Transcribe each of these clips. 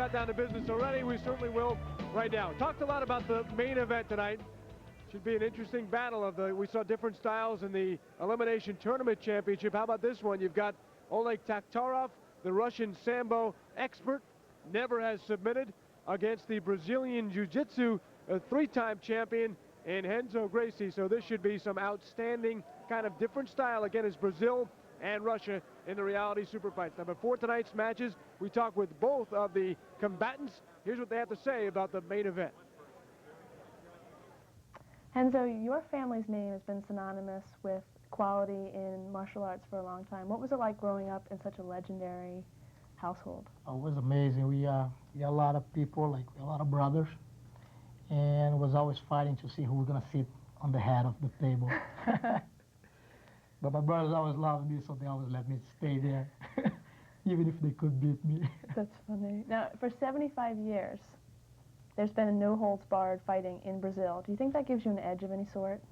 got down to business already. We certainly will right now. Talked a lot about the main event tonight. Should be an interesting battle of the, we saw different styles in the Elimination Tournament Championship. How about this one? You've got Oleg Taktarov, the Russian Sambo expert, never has submitted, against the Brazilian Jiu-Jitsu three-time champion in Renzo Gracie. So this should be some outstanding kind of different style. Again, it's Brazil and Russia in the reality super fights. Now, before tonight's matches, we talk with both of the combatants. Here's what they have to say about the main event. Renzo, your family's name has been synonymous with quality in martial arts for a long time. What was it like growing up in such a legendary household? Oh, it was amazing. We had a lot of people, like a lot of brothers, and was always fighting to see who was going to sit on the head of the table. But my brothers always loved me, so they always let me stay there, even if they could beat me. That's funny. Now, for 75 years, there's been a no-holds-barred fighting in Brazil. Do you think that gives you an edge of any sort?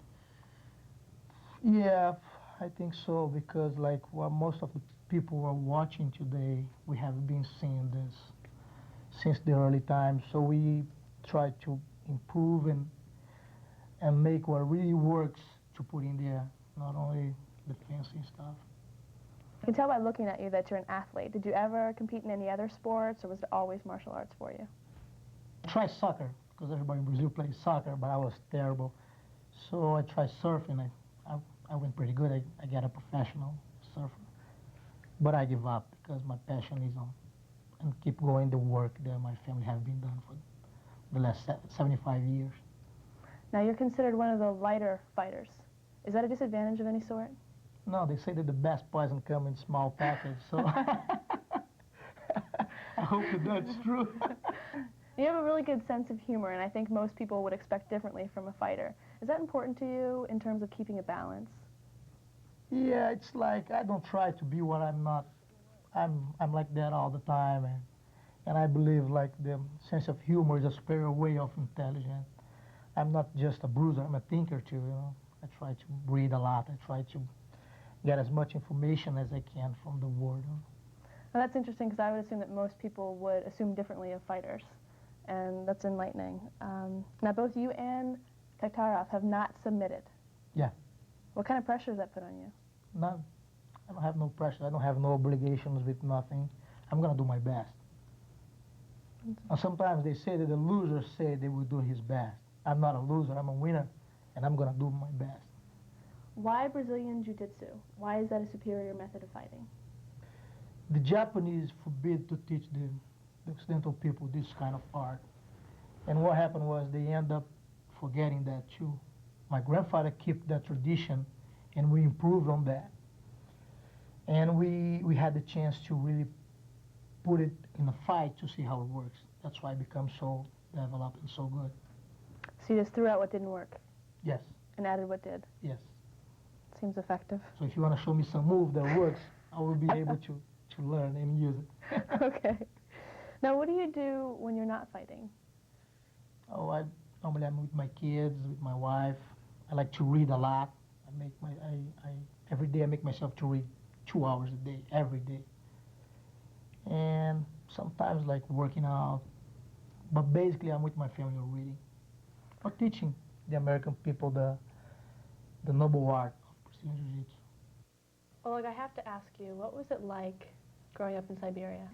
Yeah, I think so, because like most of the people who are watching today, we have been seeing this since the early times. So we try to improve and make what really works to put in there, not only the fancy stuff. I can tell by looking at you that you're an athlete. Did you ever compete in any other sports, or was it always martial arts for you? I tried soccer, because everybody in Brazil plays soccer, but I was terrible. So I tried surfing. I went pretty good. I got a professional surfer. But I give up, because my passion is on and keep going the work that my family have been done for the last 75 years. Now, you're considered one of the lighter fighters. Is that a disadvantage of any sort? No, they say that the best poison comes in small package, so I hope that that's true. You have a really good sense of humor, and I think most people would expect differently from a fighter. Is that important to you in terms of keeping a balance? Yeah, it's like I don't try to be what I'm not. I'm like that all the time, and I believe like the sense of humor is a superior way of intelligence. I'm not just a bruiser, I'm a thinker too, you know. I try to read a lot. I try to get as much information as I can from the world. Well, that's interesting, because I would assume that most people would assume differently of fighters, and that's enlightening. Now, both you and Taktarov have not submitted. Yeah. What kind of pressure does that put on you? None. I don't have no pressure. I don't have no obligations with nothing. I'm going to do my best. And sometimes they say that the loser say they will do his best. I'm not a loser. I'm a winner, and I'm going to do my best. Why Brazilian Jiu-Jitsu? Why is that a superior method of fighting? The Japanese forbid to teach the Occidental people this kind of art. And what happened was they end up forgetting that too. My grandfather kept that tradition, and we improved on that. And we had the chance to really put it in a fight to see how it works. That's why it becomes so developed and so good. So you just threw out what didn't work? Yes. And added what did? Yes. Seems effective. So if you want to show me some move that works, I will be able to learn and use it. Okay. Now, what do you do when you're not fighting? Oh, normally I'm with my kids, with my wife. I like to read a lot. Every day I make myself to read 2 hours a day, every day. And sometimes like working out. But basically I'm with my family or reading. Or teaching the American people the noble art of Brazilian Jiu-Jitsu. Oleg, I have to ask you, what was it like growing up in Siberia?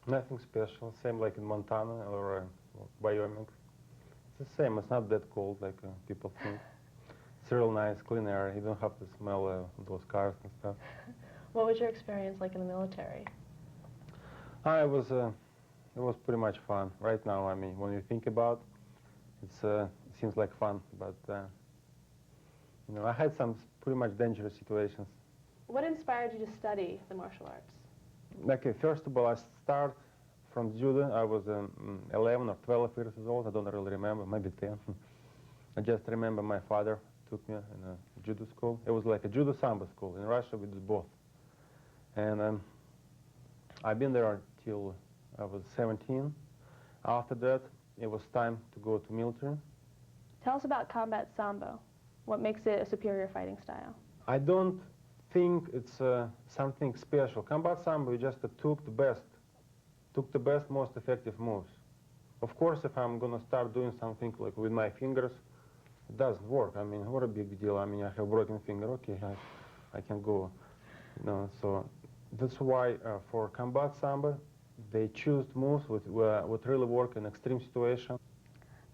Nothing special. Same like in Montana or Wyoming. It's the same. It's not that cold like people think. It's real nice, clean air. You don't have to smell those cars and stuff. What was your experience like in the military? It was pretty much fun. Right now, I mean, when you think about it, it seems like fun, but you know, I had some pretty much dangerous situations. What inspired you to study the martial arts? Okay, first of all, I start from judo. I was 11 or 12 years old. I don't really remember, maybe 10. I just remember my father took me in a judo school. It was like a judo sambo school. In Russia, we did both. And I've been there till I was 17. After that, it was time to go to military. Tell us about combat sambo. What makes it a superior fighting style? I don't think it's something special. Combat sambo, you just took the best took the best, most effective moves. Of course, if I'm going to start doing something like with my fingers, it doesn't work. I mean, what a big deal. I mean, I have broken finger. Okay, I can go. You know, so that's why for combat sambo, they choose moves what really work in extreme situations.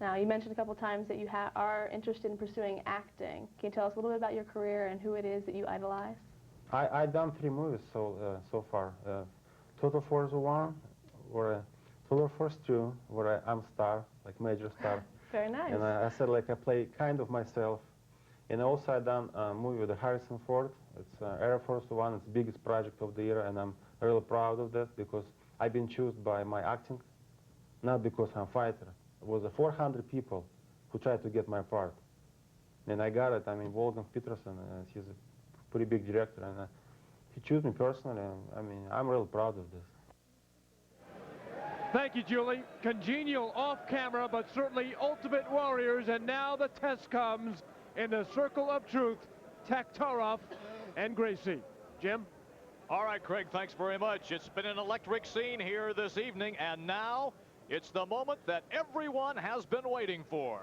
Now, you mentioned a couple times that you are interested in pursuing acting. Can you tell us a little bit about your career and who it is that you idolize? I've done 3 movies so far. Total Force 1, or Total Force 2, where I'm star, like major star. Very nice. And I said like I play kind of myself. And also I done a movie with Harrison Ford. It's Air Force 1. It's the biggest project of the year, and I'm really proud of that because I've been chosen by my acting, not because I'm a fighter. It was 400 people who tried to get my part. And I got it. I mean, Wolfgang Peterson, he's a pretty big director, and he chose me personally. I mean, I'm really proud of this. Thank you, Julie. Congenial off camera, but certainly ultimate warriors. And now the test comes in the circle of truth. Taktarov and Gracie. Jim? All right, Craig, thanks very much. It's been an electric scene here this evening, and now it's the moment that everyone has been waiting for.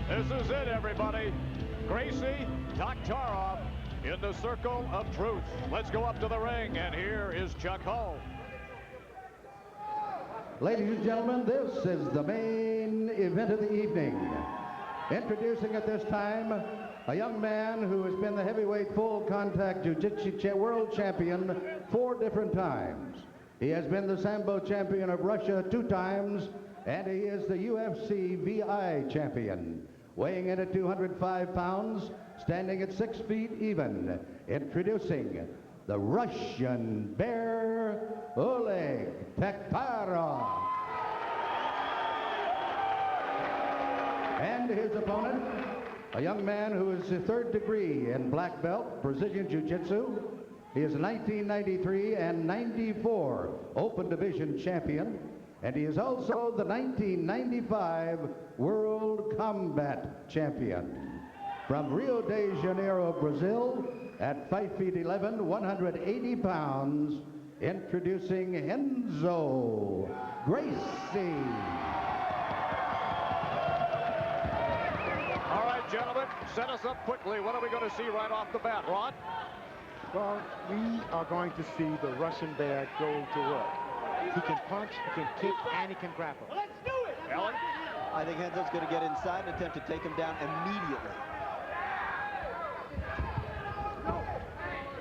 This is it, everybody. Gracie, Taktarov in the circle of truth. Let's go up to the ring, and here is Chuck Hull. Ladies and gentlemen, this is the main event of the evening. Introducing at this time a young man who has been the heavyweight full contact jiu-jitsu world champion 4 different times. He has been the Sambo champion of Russia 2 times, and he is the UFC VI champion. Weighing in at 205 pounds, standing at 6 feet even. Introducing the Russian Bear, Oleg Taktarov. And his opponent, a young man who is 3rd degree in black belt, Brazilian Jiu-Jitsu. He is 1993 and 94 Open Division champion. And he is also the 1995 World Combat Champion. From Rio de Janeiro, Brazil, at 5 feet 11, 180 pounds, introducing Renzo, Gracie. All right, gentlemen, set us up quickly. What are we going to see right off the bat, Ron? Well, we are going to see the Russian Bear go to work. He can punch, he can kick, and he can grapple. Let's do it! Ellen? I think Renzo's going to get inside and attempt to take him down immediately.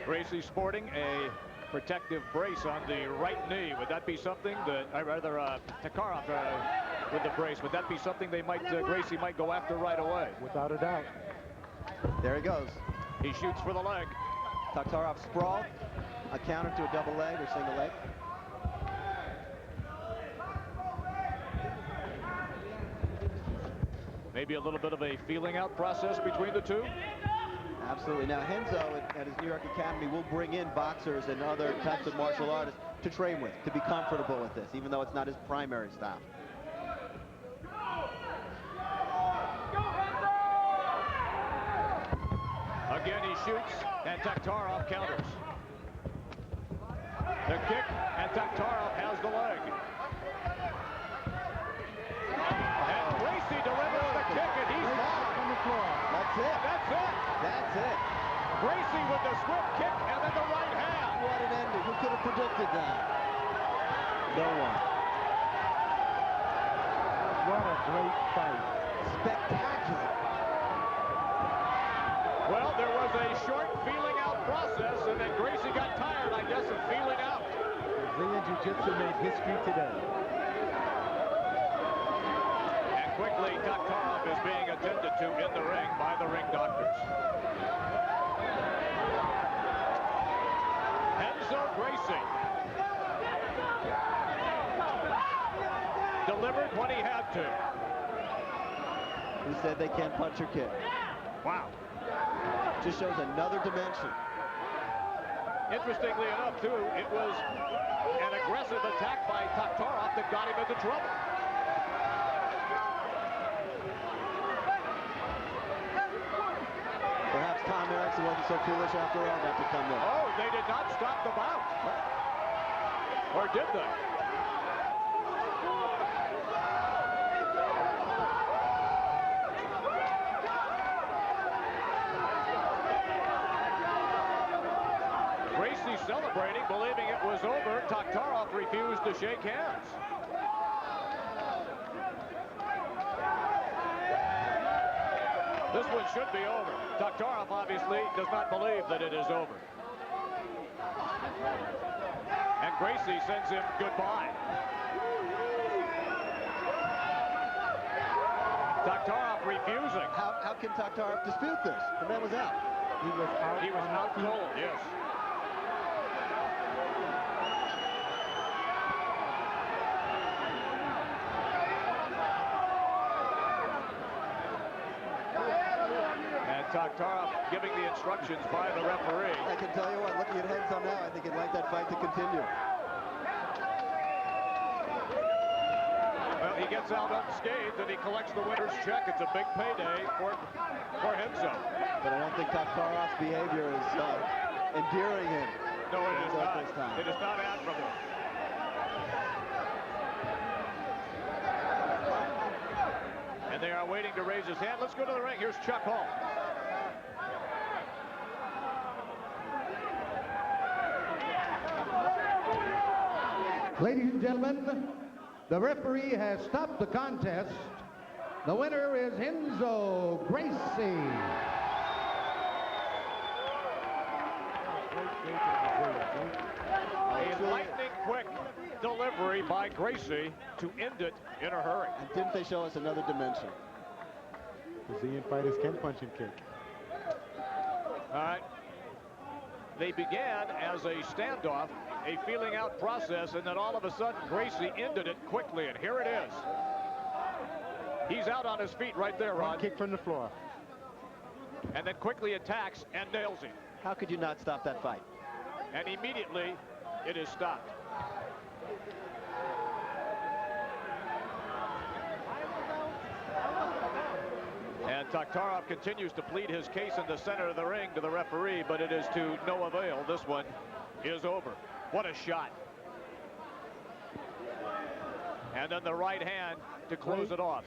Gracie sporting a protective brace on the right knee. Would that be something that, Taktarov with the brace, would that be something they might, Gracie might go after right away? Without a doubt. There he goes. He shoots for the leg. Taktarov sprawled, a counter to a double leg or single leg. Maybe a little bit of a feeling out process between the two. Absolutely. Now, Renzo at his New York Academy will bring in boxers and other types of martial artists to train with, to be comfortable with this, even though it's not his primary style. Again, he shoots, and Taktarov counters. The kick, and Taktarov has the leg. And Gracie delivers the kick, and he's down on the floor. That's it. That's it. That's it. Gracie with the swift kick, and then the right hand. What an ending. Who could have predicted that? No one. What a great fight. Spectacular. Well, there was a short feeling out process, and then Gracie got tired, I guess, of feeling out. Brazilian Jiu-Jitsu made history today. And quickly, Taktarov is being attended to in the ring by the ring doctors. Renzo Gracie delivered when he had to. who said they can't punch or kick. Wow. Just shows another dimension. Interestingly enough, too, it was an aggressive attack by Taktarov that got him into trouble. Perhaps Tom Erickson wasn't so foolish after all not to come in. Oh, they did not stop the bout. Or did they? Gracie celebrating, believing it was over. Taktarov refused to shake hands. This one should be over. Taktarov obviously does not believe that it is over. And Gracie sends him goodbye. Taktarov refusing. How can Taktarov dispute this? The man was out. He was out Cold, yes. And Taktarov giving the instructions by the referee. I can tell you what, looking at Renzo now, I think he'd like that fight to continue. Well, he gets out unscathed and he collects the winner's check. It's a big payday for Renzo. But I don't think Taktarov's behavior is endearing him. No, it is not. This time. It is not admirable. And they are waiting to raise his hand. Let's go to the ring. Here's Chuck Hall. Ladies and gentlemen, the referee has stopped the contest. The winner is Renzo Gracie. A lightning quick delivery by Gracie to end it in a hurry. And didn't they show us another dimension? Brazilian fighters can punch and kick. All right. They began as a standoff, a feeling out process, and then all of a sudden Gracie ended it quickly, and here it is. He's out on his feet right there, Ron. One kick from the floor. And then quickly attacks and nails him. How could you not stop that fight? And immediately it is stopped. And Taktarov continues to plead his case in the center of the ring to the referee, but it is to no avail. This one is over. What a shot. And then the right hand to close it off.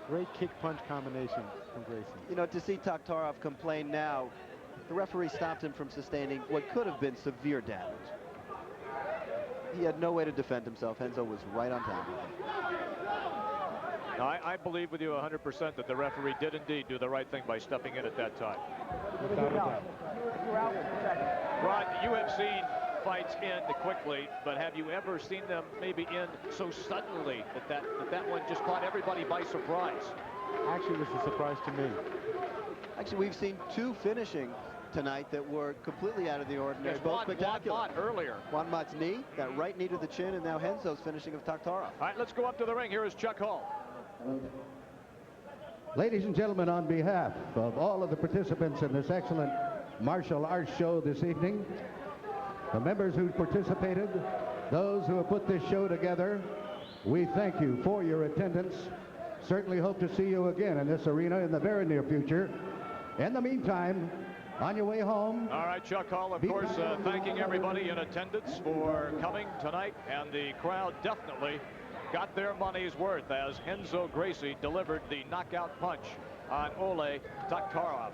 Great kick-punch combination from Gracie. You know, to see Taktarov complain now, the referee stopped him from sustaining what could have been severe damage. He had no way to defend himself. Renzo was right on top of him. Now, I believe with you 100% that the referee did indeed do the right thing by stepping in at that time. Without a doubt. Rod, you have seen fights end quickly, but have you ever seen them maybe end so suddenly that one just caught everybody by surprise? Actually, it was a surprise to me. Actually, we've seen two finishing tonight that were completely out of the ordinary, There's both spectacular. Juan Mott earlier. Juan Mott's knee, that right knee to the chin, and now Renzo's finishing of Taktarov. All right, let's go up to the ring. Here is Chuck Hall. Ladies and gentlemen, on behalf of all of the participants in this excellent martial arts show this evening, the members who participated, those who have put this show together, we thank you for your attendance. Certainly hope to see you again in this arena in the very near future. In the meantime, on your way home. All right, Chuck Hall, of course, thanking everybody in attendance for coming tonight, and the crowd definitely got their money's worth as Renzo Gracie delivered the knockout punch on Oleg Taktarov.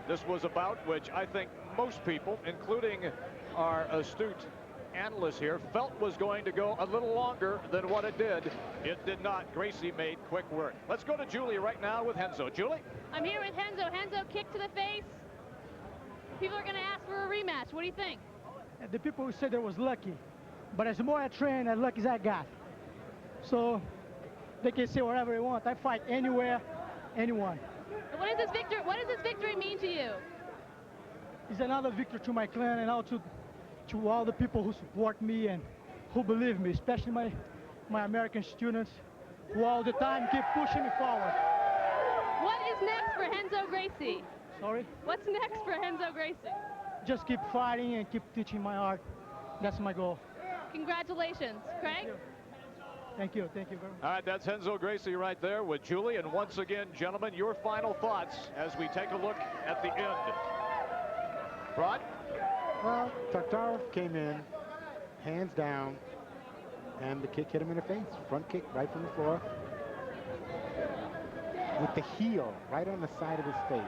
This was a bout which I think most people, including our astute analyst here, felt was going to go a little longer than what it did. It did not. Gracie made quick work. Let's go to Julie right now with Renzo. Julie? I'm here with Renzo. Renzo, kick to the face. People are going to ask for a rematch. What do you think? The people who said I was lucky, but as more I train, as lucky as I got. So they can say whatever they want. I fight anywhere, anyone. What does this victory mean to you? It's another victory to my clan and also to all the people who support me and who believe me, especially my American students who all the time keep pushing me forward. What is next for Renzo Gracie? Sorry? What's next for Renzo Gracie? Just keep fighting and keep teaching my art. That's my goal. Congratulations. Craig? Thank you very much. All right, that's Renzo Gracie right there with Julie. And once again, gentlemen, your final thoughts as we take a look at the end. Rod? Well, Taktarov came in, hands down, and the kick hit him in the face. Front kick right from the floor. With the heel right on the side of his face.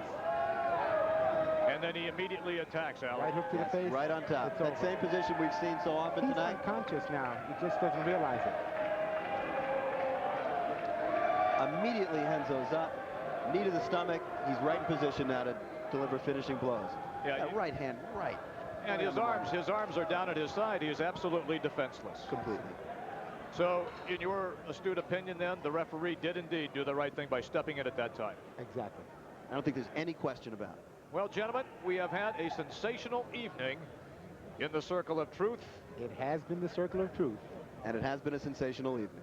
And then he immediately attacks, Al. Right hook to the face. Right on top. It's That over. same position we've seen so often He's tonight. unconscious now. He just doesn't realize it. Immediately Renzo's up. Knee to the stomach. He's right in position now to deliver finishing blows. Yeah, That right hand, right. And his arms are down at his side. He is absolutely defenseless. Completely. So, in your astute opinion, then, the referee did indeed do the right thing by stepping in at that time. Exactly. I don't think there's any question about it. Well, gentlemen, we have had a sensational evening in the Circle of Truth. It has been the Circle of Truth. And it has been a sensational evening.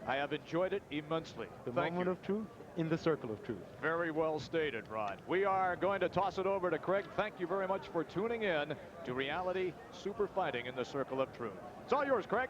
I have enjoyed it immensely. The Thank moment you. of truth in the Circle of Truth. Very well stated, Rod. We are going to toss it over to Craig. Thank you very much for tuning in to Reality Super Fighting in the Circle of Truth. It's all yours, Craig.